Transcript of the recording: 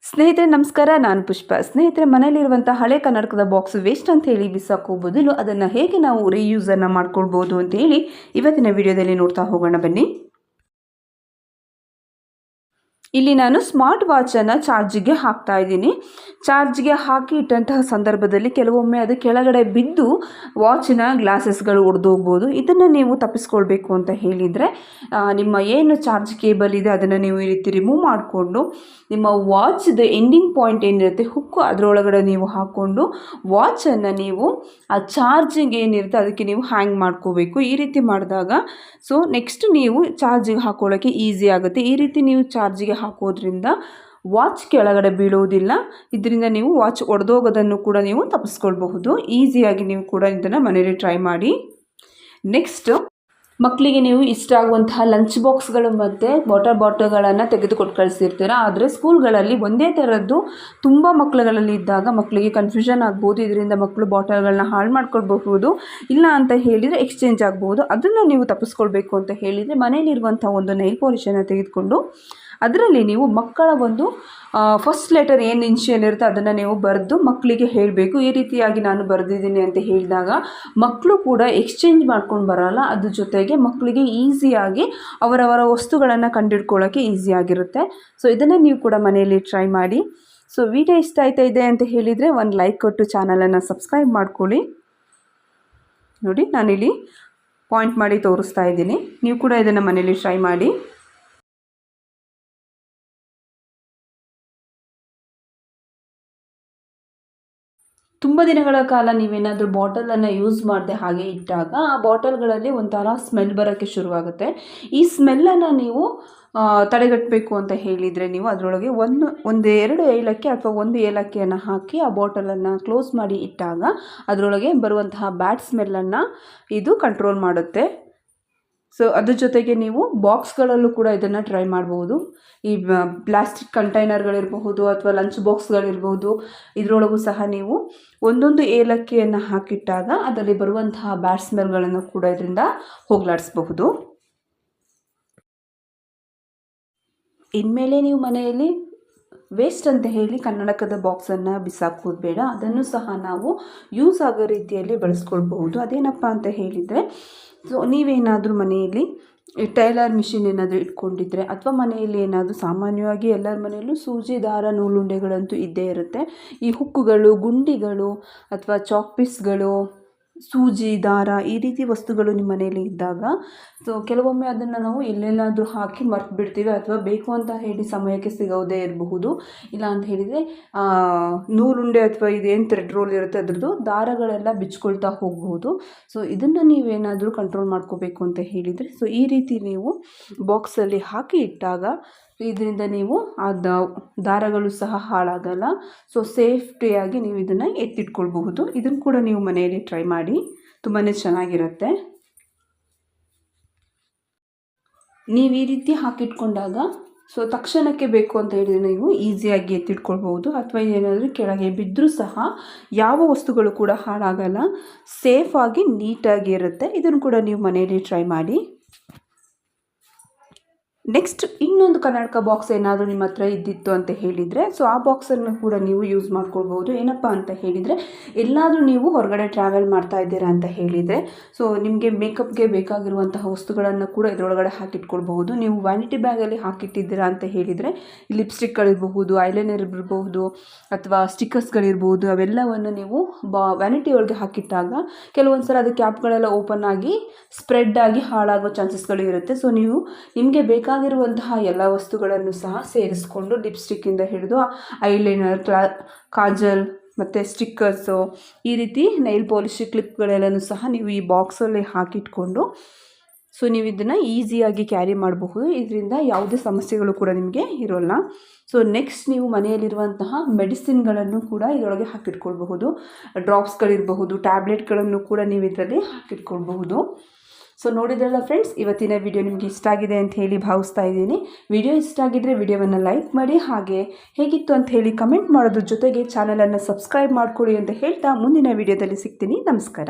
ಸ್ನೇಹಿತರೆ ನಮಸ್ಕಾರ, ನಾನು ಪುಷ್ಪ. ಸ್ನೇಹಿತರೆ, ಮನೆಯಲ್ಲಿರುವಂಥ ಹಳೆ ಕನ್ನಡಕದ ಬಾಕ್ಸ್ ವೇಸ್ಟ್ ಅಂತ ಹೇಳಿ ಬಿಸಾಕೋ ಬದಲು ಅದನ್ನು ಹೇಗೆ ನಾವು ರೀಯೂಸನ್ನು ಮಾಡ್ಕೊಳ್ಬೋದು ಅಂತ ಹೇಳಿ ಇವತ್ತಿನ ವಿಡಿಯೋದಲ್ಲಿ ನೋಡ್ತಾ ಹೋಗೋಣ ಬನ್ನಿ. ಇಲ್ಲಿ ನಾನು ಸ್ಮಾರ್ಟ್ ವಾಚನ್ನು ಚಾರ್ಜಿಗೆ ಹಾಕ್ತಾ ಇದ್ದೀನಿ. ಚಾರ್ಜ್ಗೆ ಹಾಕಿ ಇಟ್ಟಂತಹ ಸಂದರ್ಭದಲ್ಲಿ ಕೆಲವೊಮ್ಮೆ ಅದು ಕೆಳಗಡೆ ಬಿದ್ದು ವಾಚಿನ ಗ್ಲಾಸಸ್ಗಳು ಒಡೆದೋಗ್ಬೋದು. ಇದನ್ನು ನೀವು ತಪ್ಪಿಸ್ಕೊಳ್ಬೇಕು ಅಂತ ಹೇಳಿದರೆ ನಿಮ್ಮ ಏನು ಚಾರ್ಜ್ ಕೇಬಲ್ ಇದೆ ಅದನ್ನು ನೀವು ಈ ರೀತಿ ರಿಮೂವ್ ಮಾಡಿಕೊಂಡು ನಿಮ್ಮ ವಾಚ್ದು ಎಂಡಿಂಗ್ ಪಾಯಿಂಟ್ ಏನಿರುತ್ತೆ ಹುಕ್ಕು ಅದರೊಳಗಡೆ ನೀವು ಹಾಕ್ಕೊಂಡು ವಾಚನ್ನು ನೀವು ಆ ಚಾರ್ಜಿಂಗ್ ಏನಿರುತ್ತೆ ಅದಕ್ಕೆ ನೀವು ಹ್ಯಾಂಗ್ ಮಾಡ್ಕೋಬೇಕು. ಈ ರೀತಿ ಮಾಡಿದಾಗ ಸೊ ನೆಕ್ಸ್ಟ್ ನೀವು ಚಾರ್ಜಿಗೆ ಹಾಕೊಳ್ಳೋಕ್ಕೆ ಈಸಿ ಆಗುತ್ತೆ. ಈ ರೀತಿ ನೀವು ಚಾರ್ಜಿಗೆ ಹಾಕೋದ್ರಿಂದ ವಾಚ್ ಕೆಳಗಡೆ ಬೀಳುವುದಿಲ್ಲ. ಇದರಿಂದ ನೀವು ವಾಚ್ ಒಡೆದೋಗೋದನ್ನು ಕೂಡ ನೀವು ತಪ್ಪಿಸ್ಕೊಳ್ಬಹುದು. ಈಸಿಯಾಗಿ ನೀವು ಕೂಡ ಇದನ್ನು ಮನೆಯಲ್ಲಿ ಟ್ರೈ ಮಾಡಿ. ನೆಕ್ಸ್ಟ್, ಮಕ್ಕಳಿಗೆ ನೀವು ಇಷ್ಟ ಆಗುವಂತಹ ಲಂಚ್ ಬಾಕ್ಸ್ಗಳು ಮತ್ತು ವಾಟರ್ ಬಾಟಲ್ಗಳನ್ನು ತೆಗೆದುಕೊಟ್ಟು ಕಳಿಸಿರ್ತೀರ. ಆದರೆ ಸ್ಕೂಲ್ಗಳಲ್ಲಿ ಒಂದೇ ಥರದ್ದು ತುಂಬ ಮಕ್ಕಳುಗಳಲ್ಲಿ ಇದ್ದಾಗ ಮಕ್ಕಳಿಗೆ ಕನ್ಫ್ಯೂಷನ್ ಆಗ್ಬೋದು. ಇದರಿಂದ ಮಕ್ಕಳು ಬಾಟಲ್ಗಳನ್ನ ಹಾಳು ಮಾಡ್ಕೊಳ್ಬಹುದು. ಇಲ್ಲ ಅಂತ ಹೇಳಿದರೆ ಎಕ್ಸ್ಚೇಂಜ್ ಆಗ್ಬೋದು. ಅದನ್ನು ನೀವು ತಪ್ಪಿಸ್ಕೊಳ್ಬೇಕು ಅಂತ ಹೇಳಿದರೆ ಮನೆಯಲ್ಲಿರುವಂಥ ಒಂದು ನೈಲ್ ಪಾಲಿಶನ್ನು ತೆಗೆದುಕೊಂಡು ಅದರಲ್ಲಿ ನೀವು ಮಕ್ಕಳ ಒಂದು ಫಸ್ಟ್ ಲೆಟರ್ ಏನು ಇನಿಷಿಯಲ್ ಇರುತ್ತೆ ಅದನ್ನು ನೀವು ಬರೆದು ಮಕ್ಕಳಿಗೆ ಹೇಳಬೇಕು. ಈ ರೀತಿಯಾಗಿ ನಾನು ಬರೆದಿದ್ದೀನಿ ಅಂತ ಹೇಳಿದಾಗ ಮಕ್ಕಳು ಕೂಡ ಎಕ್ಸ್ಚೇಂಜ್ ಮಾಡ್ಕೊಂಡು ಬರೋಲ್ಲ. ಅದ್ರ ಜೊತೆಗೆ ಮಕ್ಕಳಿಗೆ ಈಸಿಯಾಗಿ ಅವರವರ ವಸ್ತುಗಳನ್ನು ಕಂಡುಹಿಡ್ಕೊಳ್ಳೋಕ್ಕೆ ಈಸಿಯಾಗಿರುತ್ತೆ. ಸೊ ಇದನ್ನು ನೀವು ಕೂಡ ಮನೆಯಲ್ಲಿ ಟ್ರೈ ಮಾಡಿ. ಸೊ ವಿಡಿಯೋ ಇಷ್ಟ ಆಯ್ತಾ ಇದೆ ಅಂತ ಹೇಳಿದರೆ ಒಂದು ಲೈಕ್ ಕೊಟ್ಟು ಚಾನಲನ್ನು ಸಬ್ಸ್ಕ್ರೈಬ್ ಮಾಡ್ಕೊಳ್ಳಿ. ನೋಡಿ, ನಾನಿಲ್ಲಿ ಪಾಯಿಂಟ್ ಮಾಡಿ ತೋರಿಸ್ತಾ ಇದ್ದೀನಿ. ನೀವು ಕೂಡ ಇದನ್ನು ಮನೆಯಲ್ಲಿ ಟ್ರೈ ಮಾಡಿ. ತುಂಬ ದಿನಗಳ ಕಾಲ ನೀವೇನಾದರೂ ಬಾಟಲನ್ನು ಯೂಸ್ ಮಾಡದೆ ಹಾಗೆ ಇಟ್ಟಾಗ ಆ ಬಾಟಲ್ಗಳಲ್ಲಿ ಒಂಥರ ಸ್ಮೆಲ್ ಬರೋಕ್ಕೆ ಶುರುವಾಗುತ್ತೆ. ಈ ಸ್ಮೆಲ್ಲನ್ನು ನೀವು ತಡೆಗಟ್ಟಬೇಕು ಅಂತ ಹೇಳಿದರೆ ನೀವು ಅದರೊಳಗೆ ಒಂದು 2 ಏಲಕ್ಕಿ ಅಥವಾ 1 ಏಲಕ್ಕಿಯನ್ನು ಹಾಕಿ ಆ ಬಾಟಲನ್ನು ಕ್ಲೋಸ್ ಮಾಡಿ ಇಟ್ಟಾಗ ಅದರೊಳಗೆ ಬರುವಂತಹ ಬ್ಯಾಡ್ ಸ್ಮೆಲ್ಲನ್ನು ಇದು ಕಂಟ್ರೋಲ್ ಮಾಡುತ್ತೆ. ಸೊ ಅದ್ರ ಜೊತೆಗೆ ನೀವು ಬಾಕ್ಸ್ಗಳಲ್ಲೂ ಕೂಡ ಇದನ್ನು ಟ್ರೈ ಮಾಡ್ಬೋದು. ಈ ಪ್ಲಾಸ್ಟಿಕ್ ಕಂಟೈನರ್ಗಳಿರಬಹುದು ಅಥವಾ ಲಂಚ್ ಬಾಕ್ಸ್ಗಳಿರ್ಬೋದು, ಇದರೊಳಗೂ ಸಹ ನೀವು ಒಂದೊಂದು ಏಲಕ್ಕಿಯನ್ನು ಹಾಕಿಟ್ಟಾಗ ಅದರಲ್ಲಿ ಬರುವಂತಹ ಬ್ಯಾಡ್ ಸ್ಮೆಲ್ಗಳನ್ನು ಕೂಡ ಇದರಿಂದ ಹೋಗಲಾಡಿಸಬಹುದು. ಇನ್ಮೇಲೆ ನೀವು ಮನೆಯಲ್ಲಿ ವೇಸ್ಟ್ ಅಂತ ಹೇಳಿ ಕನ್ನಡಕದ ಬಾಕ್ಸನ್ನು ಬಿಸಾಕೋದು ಬೇಡ. ಅದನ್ನು ಸಹ ನಾವು ಯೂಸ್ ಆಗೋ ರೀತಿಯಲ್ಲಿ ಬಳಸ್ಕೊಳ್ಬಹುದು. ಅದೇನಪ್ಪ ಅಂತ ಹೇಳಿದರೆ, ಸೊ ನೀವೇನಾದರೂ ಮನೆಯಲ್ಲಿ ಟೈಲರ್ ಮಿಷಿನ್ ಏನಾದರೂ ಇಟ್ಕೊಂಡಿದ್ರೆ ಅಥವಾ ಮನೆಯಲ್ಲಿ ಏನಾದರೂ ಸಾಮಾನ್ಯವಾಗಿ ಎಲ್ಲರ ಮನೆಯಲ್ಲೂ ಸೂಜಿ, ದಾರ, ನೂಲುಂಡೆಗಳಂತೂ ಇದ್ದೇ ಇರುತ್ತೆ. ಈ ಹುಕ್ಕುಗಳು, ಗುಂಡಿಗಳು ಅಥವಾ ಚಾಕ್ ಪೀಸ್ಗಳು, ಸೂಜಿ, ದಾರ ಈ ರೀತಿ ವಸ್ತುಗಳು ನಿಮ್ಮ ಮನೆಯಲ್ಲಿ ಇದ್ದಾಗ ಸೊ ಕೆಲವೊಮ್ಮೆ ಅದನ್ನು ನಾವು ಎಲ್ಲೆಲ್ಲಾದರೂ ಹಾಕಿ ಮರ್ತು ಬಿಡ್ತೀವಿ ಅಥವಾ ಬೇಕು ಅಂತ ಹೇಳಿ ಸಮಯಕ್ಕೆ ಸಿಗೋದೇ ಇರಬಹುದು. ಇಲ್ಲ ಅಂತ ಹೇಳಿದರೆ ನೂಲುಂಡೆ ಅಥವಾ ಇದೇನು ಥ್ರೆಡ್ ರೋಲ್ ಇರುತ್ತೆ ಅದರದ್ದು ದಾರಗಳೆಲ್ಲ ಬಿಚ್ಕೊಳ್ತಾ ಹೋಗಬಹುದು. ಸೊ ಇದನ್ನು ನೀವೇನಾದರೂ ಕಂಟ್ರೋಲ್ ಮಾಡ್ಕೋಬೇಕು ಅಂತ ಹೇಳಿದರೆ ಸೊ ಈ ರೀತಿ ನೀವು ಬಾಕ್ಸಲ್ಲಿ ಹಾಕಿ ಇಟ್ಟಾಗ ಇದರಿಂದ ನೀವು ಆ ದಾರಗಳು ಸಹ ಹಾಳಾಗಲ್ಲ. ಸೊ ಸೇಫ್ಟಿಯಾಗಿ ನೀವು ಇದನ್ನು ಎತ್ತಿಟ್ಕೊಳ್ಬಹುದು. ಇದನ್ನು ಕೂಡ ನೀವು ಮನೆಯಲ್ಲಿ ಟ್ರೈ ಮಾಡಿ, ತುಂಬಾ ಚೆನ್ನಾಗಿರುತ್ತೆ. ನೀವು ಈ ರೀತಿ ಹಾಕಿಟ್ಕೊಂಡಾಗ ಸೊ ತಕ್ಷಣಕ್ಕೆ ಬೇಕು ಅಂತ ಹೇಳಿದರೆ ನೀವು ಈಸಿಯಾಗಿ ಎತ್ತಿಟ್ಕೊಳ್ಬೋದು. ಅಥವಾ ಏನಾದರೂ ಕೆಳಗೆ ಬಿದ್ದರೂ ಸಹ ಯಾವ ವಸ್ತುಗಳು ಕೂಡ ಹಾಳಾಗಲ್ಲ, ಸೇಫಾಗಿ ನೀಟಾಗಿ ಇರುತ್ತೆ. ಇದನ್ನು ಕೂಡ ನೀವು ಮನೆಯಲ್ಲಿ ಟ್ರೈ ಮಾಡಿ. ನೆಕ್ಸ್ಟ್, ಇನ್ನೊಂದು ಕನ್ನಡಕ ಬಾಕ್ಸ್ ಏನಾದರೂ ನಿಮ್ಮ ಹತ್ರ ಇದ್ದಿತ್ತು ಅಂತ ಹೇಳಿದರೆ ಸೊ ಆ ಬಾಕ್ಸನ್ನು ಕೂಡ ನೀವು ಯೂಸ್ ಮಾಡ್ಕೊಳ್ಬೋದು. ಏನಪ್ಪ ಅಂತ ಹೇಳಿದರೆ, ಎಲ್ಲಾದರೂ ನೀವು ಹೊರಗಡೆ ಟ್ರಾವೆಲ್ ಮಾಡ್ತಾ ಇದ್ದೀರಾ ಅಂತ ಹೇಳಿದರೆ ಸೊ ನಿಮಗೆ ಮೇಕಪ್ಗೆ ಬೇಕಾಗಿರುವಂತಹ ವಸ್ತುಗಳನ್ನು ಕೂಡ ಇದರೊಳಗಡೆ ಹಾಕಿಟ್ಕೊಳ್ಬಹುದು. ನೀವು ವ್ಯಾನಿಟಿ ಬ್ಯಾಗಲ್ಲಿ ಹಾಕಿಟ್ಟಿದ್ದೀರಾ ಅಂತ ಹೇಳಿದರೆ ಲಿಪ್ಸ್ಟಿಕ್ಗಳಿರಬಹುದು, ಐಲೈನರ್ ಇರಬಹುದು ಅಥವಾ ಸ್ಟಿಕ್ಕರ್ಸ್ಗಳಿರ್ಬೋದು, ಅವೆಲ್ಲವನ್ನು ನೀವು ವ್ಯಾನಿಟಿ ಒಳಗೆ ಹಾಕಿಟ್ಟಾಗ ಕೆಲವೊಂದು ಸಲ ಅದು ಕ್ಯಾಪ್ಗಳೆಲ್ಲ ಓಪನ್ ಆಗಿ ಸ್ಪ್ರೆಡ್ ಆಗಿ ಹಾಳಾಗೋ ಚಾನ್ಸಸ್ಗಳು ಇರುತ್ತೆ. ಸೊ ನೀವು ನಿಮಗೆ ಬೇಕಾಗಿರುವಂತಹ ಎಲ್ಲ ವಸ್ತುಗಳನ್ನು ಸಹ ಸೇರಿಸ್ಕೊಂಡು ಲಿಪ್ಸ್ಟಿಕ್ಕಿಂದ ಹಿಡಿದು ಐಲೈನರ್, ಕಾಜಲ್ ಮತ್ತು ಸ್ಟಿಕ್ಕರ್ಸು ಈ ರೀತಿ ನೈಲ್ ಪಾಲಿಶ್ ಕ್ಲಿಪ್ಗಳೆಲ್ಲನೂ ಸಹ ನೀವು ಈ ಬಾಕ್ಸಲ್ಲಿ ಹಾಕಿಟ್ಕೊಂಡು ಸೊ ನೀವು ಇದನ್ನು ಈಸಿಯಾಗಿ ಕ್ಯಾರಿ ಮಾಡಬಹುದು. ಇದರಿಂದ ಯಾವುದೇ ಸಮಸ್ಯೆಗಳು ಕೂಡ ನಿಮಗೆ ಇರೋಲ್ಲ. ಸೊ ನೆಕ್ಸ್ಟ್, ನೀವು ಮನೆಯಲ್ಲಿರುವಂತಹ ಮೆಡಿಸಿನ್ಗಳನ್ನು ಕೂಡ ಇದರೊಳಗೆ ಹಾಕಿಟ್ಕೊಳ್ಬಹುದು. ಡ್ರಾಪ್ಸ್ಗಳಿರಬಹುದು, ಟ್ಯಾಬ್ಲೆಟ್ಗಳನ್ನು ಕೂಡ ನೀವು ಇದರಲ್ಲಿ ಹಾಕಿಟ್ಕೊಳ್ಬಹುದು. ಸೊ ನೋಡಿದ್ರಲ್ಲ ಫ್ರೆಂಡ್ಸ್, ಇವತ್ತಿನ ವಿಡಿಯೋ ನಿಮಗೆ ಇಷ್ಟ ಆಗಿದೆ ಅಂತ ಹೇಳಿ ಭಾವಿಸ್ತಾ ಇದ್ದೀನಿ. ವಿಡಿಯೋ ಇಷ್ಟ ಆಗಿದ್ದರೆ ವಿಡಿಯೋವನ್ನು ಲೈಕ್ ಮಾಡಿ, ಹಾಗೆ ಹೇಗಿತ್ತು ಅಂತ ಹೇಳಿ ಕಮೆಂಟ್ ಮಾಡೋದ್ರ ಜೊತೆಗೆ ಚಾನಲನ್ನು ಸಬ್ಸ್ಕ್ರೈಬ್ ಮಾಡ್ಕೊಳ್ಳಿ ಅಂತ ಹೇಳ್ತಾ ಮುಂದಿನ ವಿಡಿಯೋದಲ್ಲಿ ಸಿಗ್ತೀನಿ. ನಮಸ್ಕಾರ.